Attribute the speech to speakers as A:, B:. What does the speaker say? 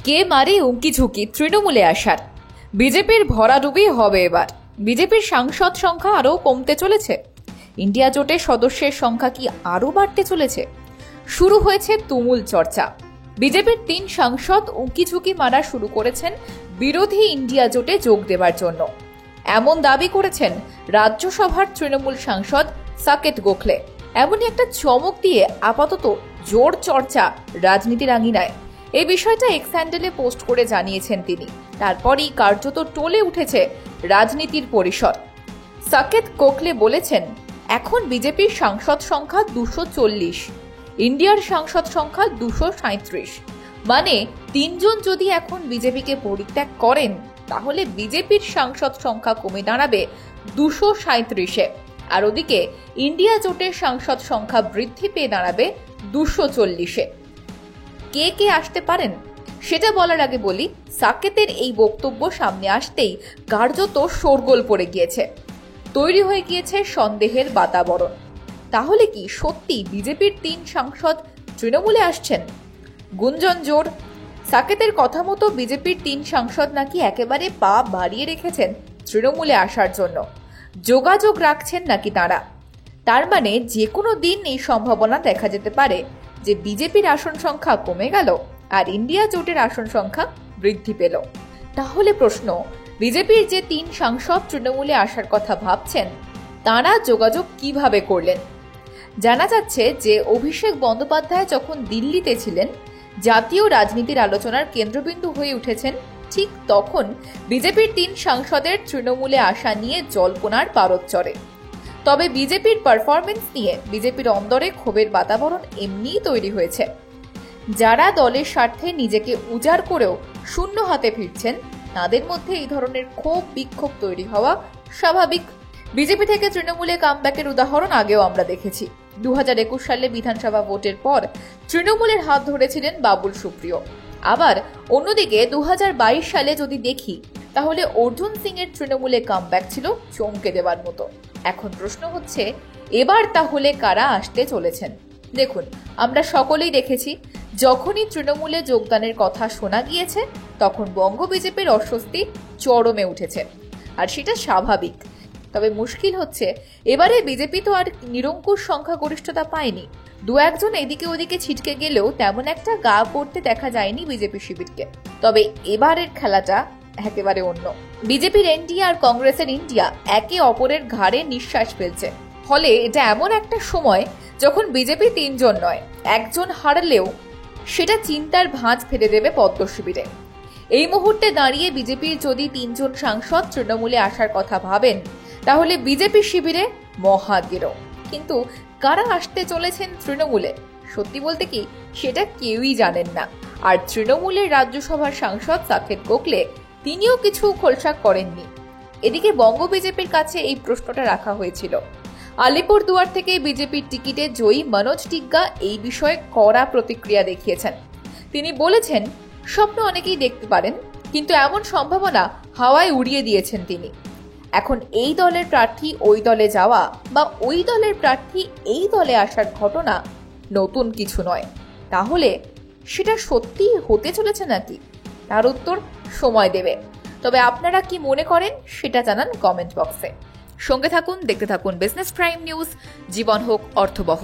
A: কে মারে উঁকি ঝুঁকি তৃণমূলে আসার? বিজেপির ভরাডুবি হবে এবার। বিজেপির সাংসদ সংখ্যা আরও কমতে চলেছে। ইন্ডিয়া জোটের সদস্যের সংখ্যা কি আরও বাড়তে চলেছে? শুরু হয়েছে তুমুল চর্চা। বিজেপির 3 সাংসদ উঁকি ঝুঁকি মারা শুরু করেছেন বিরোধী ইন্ডিয়া জোটে যোগ দেওয়ার জন্য। এমন দাবি করেছেন রাজ্যসভার তৃণমূল সাংসদ সাকেত গোখলে। এমনই একটা চমক দিয়ে আপাতত জোর চর্চা রাজনীতির আঙিনায়। এই বিষয়টা এক্স হ্যান্ডেলে পোস্ট করে জানিয়েছেন তিনি। তারপরই কার্যত টলে উঠেছে রাজনীতির পরিসর। সাকেত গোখলে বলেছেন, এখন বিজেপির সাংসদ সংখ্যা 240, ইন্ডিয়ার সাংসদ সংখ্যা 237। মানে 3 জন যদি এখন বিজেপিকে পরিত্যাগ করেন, তাহলে বিজেপির সাংসদ সংখ্যা কমে দাঁড়াবে 237-এ। আর ওদিকে ইন্ডিয়া জোটের সাংসদ সংখ্যা বৃদ্ধি পেয়ে দাঁড়াবে 240-এ। কে কে আসতে পারেন সেটা বলার আগে বলি, সাকেতের এই বক্তব্য সামনে আসতেই কার্যত শোরগোল পড়ে গিয়েছে। তৈরি হয়ে গিয়েছে সন্দেহের বাতাবরণ। তাহলে কি সত্যি বিজেপির 3 সাংসদ তৃণমূলে আসছেন? গুঞ্জন জোর। সাকেতের কথা মতো বিজেপির 3 সাংসদ নাকি একেবারে পা বাড়িয়ে রেখেছেন তৃণমূলে আসার জন্য। যোগাযোগ রাখছেন নাকি তাঁরা। তার মানে যে কোনো দিন এই সম্ভাবনা দেখা যেতে পারে যে বিজেপির আসন সংখ্যা কমে গেল আর ইন্ডিয়া জোটের আসন সংখ্যা বৃদ্ধি পেল। তাহলে প্রশ্ন, বিজেপির যে 3 সাংসদ তৃণমূলে আসার কথা ভাবছেন, তাঁরা যোগাযোগ কিভাবে করলেন? জানা যাচ্ছে যে অভিষেক বন্দ্যোপাধ্যায় যখন দিল্লিতে ছিলেন, জাতীয় রাজনীতির আলোচনার কেন্দ্রবিন্দু হয়ে উঠেছেন, ঠিক তখন বিজেপির 3 সাংসদের তৃণমূলে আসা নিয়ে জল্পনার পারদ চড়ে। তবে বিজেপির পারফরমেন্স নিয়ে বিজেপির অন্দরে ক্ষোভের বাতাবরণ এমনিই তৈরি হয়েছে। যারা দলের স্বার্থে নিজেকে উজাড় করেও শূন্য হাতে ফিরছেন, তাদের মধ্যে এই ধরনের ক্ষোভ বিক্ষোভ তৈরি হওয়া স্বাভাবিক। বিজেপি থেকে তৃণমূলে কামব্যাকের উদাহরণ আগেও আমরা দেখেছি। 2021 সালে বিধানসভা ভোটের পর তৃণমূলের হাত ধরেছিলেন বাবুল সুপ্রিয়। আবার অন্যদিকে 2022 সালে যদি দেখি, তাহলে অর্জুন সিং এর তৃণমূলে কামব্যাক ছিল চমকে দেওয়ার মতো। এখন প্রশ্ন হচ্ছে, এবার তাহলে কারা আসতে চলেছেন? দেখুন, আমরা সকলেই দেখেছি, যখনই তৃণমূলে যোগদানের কথা শোনা গিয়েছে, তখন বঙ্গ বিজেপির অস্বস্তি চরমে উঠেছে। আর সেটা স্বাভাবিক। তবে মুশকিল হচ্ছে, এবারে বিজেপি তো আর নিরঙ্কুশ সংখ্যাগরিষ্ঠতা পায়নি। 2-1 জন এদিকে ওদিকে ছিটকে গেলেও তেমন একটা গা পড়তে দেখা যায়নি বিজেপি শিবিরকে। তবে এবারের খেলাটা একেবারে অন্য। বিজেপির এনডিএ আর কংগ্রেসের ইন্ডিয়া একে অপরের ঘাড়ে নিঃশ্বাস ফেলছে। ফলে এটা এমন একটা সময় যখন বিজেপি 3 জন নয়, 1 জন হারলেও সেটা চিন্তার ভাঁজ ফেলে দেবে পদ্ম শিবিরে। এই মুহূর্তে দাঁড়িয়ে বিজেপির যদি 3 জন সাংসদ তৃণমূলে আসার কথা ভাবেন, তাহলে বিজেপি শিবিরে মহাগেরো। কিন্তু কারা আসতে চলেছেন তৃণমূলে, সত্যি বলতে কি সেটা কেউই জানেন না। আর তৃণমূলের রাজ্যসভার সাংসদ সাকেত গোখলে তিনিও কিছু খোলসা করেননি। এদিকে বঙ্গ বিজেপির কাছে এই প্রশ্নটা রাখা হয়েছিল। আলিপুরদুয়ার থেকে বিজেপির টিকিটে জয়ী মনোজ টিগ্গা এই বিষয়ে কড়া প্রতিক্রিয়া দেখিয়েছেন। তিনি বলেছেন, স্বপ্ন অনেকেই দেখতে পারেন, কিন্তু এমন সম্ভাবনা হাওয়ায় উড়িয়ে দিয়েছেন তিনি। এখন এই দলের প্রার্থী ওই দলে যাওয়া বা ওই দলের প্রার্থী এই দলে আসার ঘটনা নতুন কিছু নয়। তাহলে সেটা সত্যি হতে চলেছে নাকি? তার উত্তর সময় দেবে। তবে আপনারা কি মনে করেন সেটা জানান কমেন্ট বক্সে। সঙ্গে থাকুন, দেখতে থাকুন বিজনেস প্রাইম নিউজ। জীবন হোক অর্থবহ।